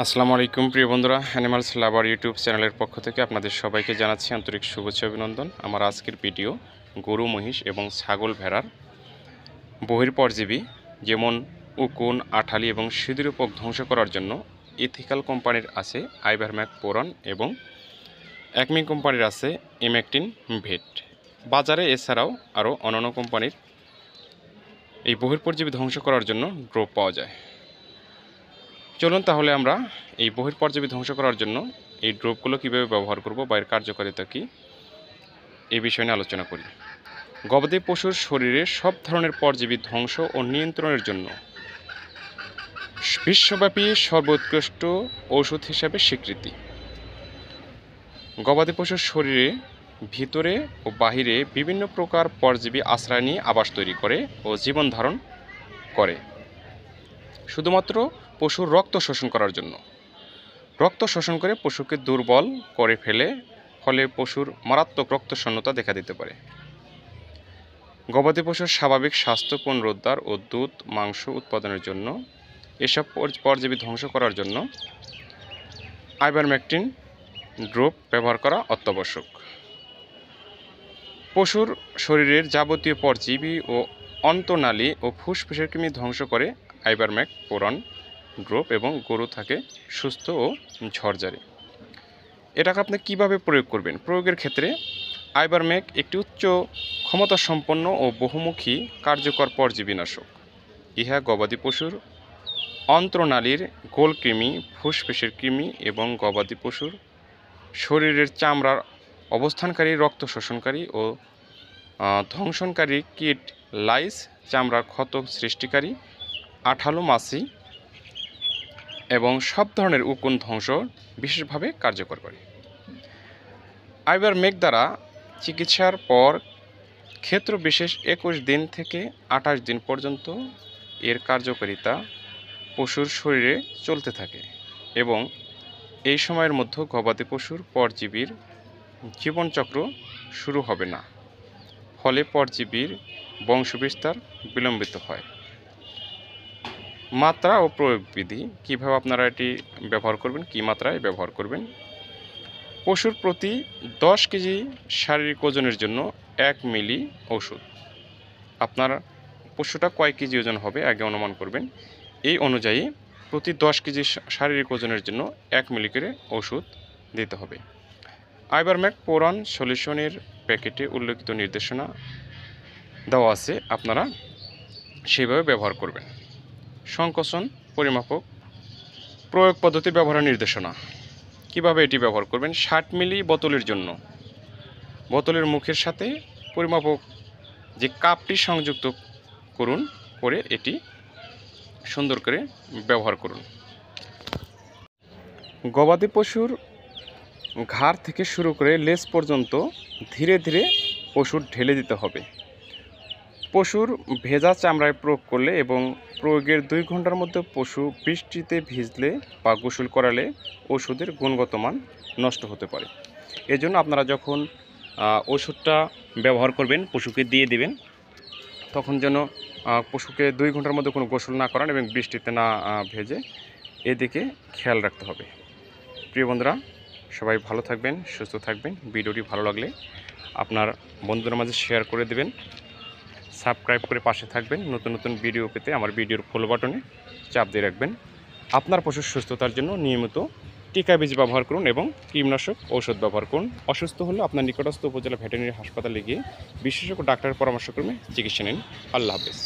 আসসালামু আলাইকুম প্রিয় বন্ধুরা, অ্যানিমালস লাভার ইউটিউব চ্যানেলের পক্ষ থেকে আপনাদের সবাইকে জানাচ্ছি আন্তরিক শুভেচ্ছা অভিনন্দন। আমার আজকের ভিডিও গরু, মহিষ এবং ছাগল ভেড়ার বহির্পরজীবী যেমন উকুন, আঠালি এবং সিঁদুর পোক ধ্বংস করার জন্য ইথিক্যাল কোম্পানির আছে আইভারম্যাক পোরন এবং অ্যাকমি কোম্পানির আছে ইমেকটিন ভেট। বাজারে এছাড়াও আরও অন্যান্য কোম্পানির এই বহির্পরজীবী ধ্বংস করার জন্য ড্রপ পাওয়া যায়। চলুন তাহলে আমরা এই বহির্পরজীবী ধ্বংস করার জন্য এই ড্রপগুলো কীভাবে ব্যবহার করব বা এর কার্যকারিতা কী এই বিষয় নিয়ে আলোচনা করি। গবাদি পশুর শরীরে সব ধরনের পরজীবী ধ্বংস ও নিয়ন্ত্রণের জন্য বিশ্বব্যাপী সর্বোৎকৃষ্ট ঔষধ হিসাবে স্বীকৃতি। গবাদি পশুর শরীরে ভিতরে ও বাহিরে বিভিন্ন প্রকার পরজীবী আশ্রয় নিয়ে আবাস তৈরি করে ও জীবন ধারণ করে শুধুমাত্র পশুর রক্ত শোষণ করার জন্য। রক্ত শোষণ করে পশুকে দুর্বল করে ফলে পশুর মারাত্মক রক্তশূন্যতা দেখা দিতে পারে। গবাদি পশুর স্বাভাবিক স্বাস্থ্য পুনরুদ্ধার ও দুধ, মাংস উৎপাদনের জন্য এসব পরজীবী ধ্বংস করার জন্য আইভারমেকটিন ড্রপ ব্যবহার করা অত্যাবশ্যক। পশুর শরীরের যাবতীয় পরজীবী ও অন্তনালী ও ফুসফুসের কৃমি ধ্বংস করে আইভারম্যাক পোরন ড্রপ এবং গরু থাকে সুস্থ ও ঝরঝরে। এটাকে আপনি কীভাবে প্রয়োগ করবেন? প্রয়োগের ক্ষেত্রে আইভারম্যাক একটি উচ্চ ক্ষমতাসম্পন্ন ও বহুমুখী কার্যকর পরজীবীনাশক। ইহা গবাদি পশুর অন্ত্রনালীর গোলকৃমি, ফুসফুসের কৃমি এবং গবাদি পশুর শরীরের চামড়ার অবস্থানকারী রক্ত শোষণকারী ও ধ্বংসনকারী কীট, লাইস, চামড়ার ক্ষত সৃষ্টিকারী আঠালো মাছি এবং সব ধরনের উকুন ধ্বংস বিশেষভাবে কার্যকর করে। আইভারমেক দ্বারা চিকিৎসার পর ক্ষেত্র বিশেষ 21 দিন থেকে 28 দিন পর্যন্ত এর কার্যকারিতা পশুর শরীরে চলতে থাকে এবং এই সময়ের মধ্যে গবাদি পশুর পরজীবীর জীবনচক্র শুরু হবে না, ফলে পরজীবীর বংশবিস্তার বিলম্বিত হয়। মাত্রা ও প্রয়োগ বিধি, কীভাবে আপনারা এটি ব্যবহার করবেন, কী মাত্রায় ব্যবহার করবেন। পশুর প্রতি 10 কেজি শারীরিক ওজনের জন্য 1 মিলি ওষুধ। আপনার পশুটা কয় কেজি ওজন হবে আগে অনুমান করবেন। এই অনুযায়ী প্রতি 10 কেজি শারীরিক ওজনের জন্য 1 মিলি করে ওষুধ দিতে হবে। আইভারম্যাক পোরন সলিউশনের প্যাকেটে উল্লেখিত নির্দেশনা দেওয়া আছে, আপনারা সেইভাবে ব্যবহার করবেন। সংকোচন পরিমাপক প্রয়োগ পদ্ধতি ব্যবহারের নির্দেশনা, কিভাবে এটি ব্যবহার করবেন। 60 মিলি বোতলের জন্য বোতলের মুখের সাথে পরিমাপক যে কাপটি সংযুক্ত করে এটি সুন্দর করে ব্যবহার করুন। গবাদি পশুর ঘাড় থেকে শুরু করে লেজ পর্যন্ত ধীরে ধীরে ওষুধ ঢেলে দিতে হবে। পশুর ভেজা চামড়ায় প্রয়োগ করলে এবং প্রয়োগের 2 ঘন্টার মধ্যে পশু বৃষ্টিতে ভিজলে বা গোসল করালে ওষুধের গুণগত মান নষ্ট হতে পারে। এজন্য আপনারা যখন ওষুধটা ব্যবহার করবেন, পশুকে দিয়ে দিবেন, তখন যেন পশুকে 2 ঘন্টার মধ্যে কোনো গোসল না করান এবং বৃষ্টিতে না ভেজে, এদিকে খেয়াল রাখতে হবে। প্রিয় বন্ধুরা, সবাই ভালো থাকবেন, সুস্থ থাকবেন। ভিডিওটি ভালো লাগলে আপনার বন্ধুদের মাঝে শেয়ার করে দেবেন, সাবস্ক্রাইব করে পাশে থাকবেন। নতুন নতুন ভিডিও পেতে আমার ভিডিওর ফলো বাটনে চাপ দিয়ে রাখবেন। আপনার পশুর সুস্থতার জন্য নিয়মিত টিকা বীজ ব্যবহার করুন এবং কীটনাশক ঔষধ ব্যবহার করুন। অসুস্থ হলে আপনার নিকটস্থ উপজেলা ভেটেরিনারি হাসপাতালে গিয়ে বিশেষজ্ঞ ডাক্তারের পরামর্শক্রমে চিকিৎসা নিন। আল্লাহ হাফেজ।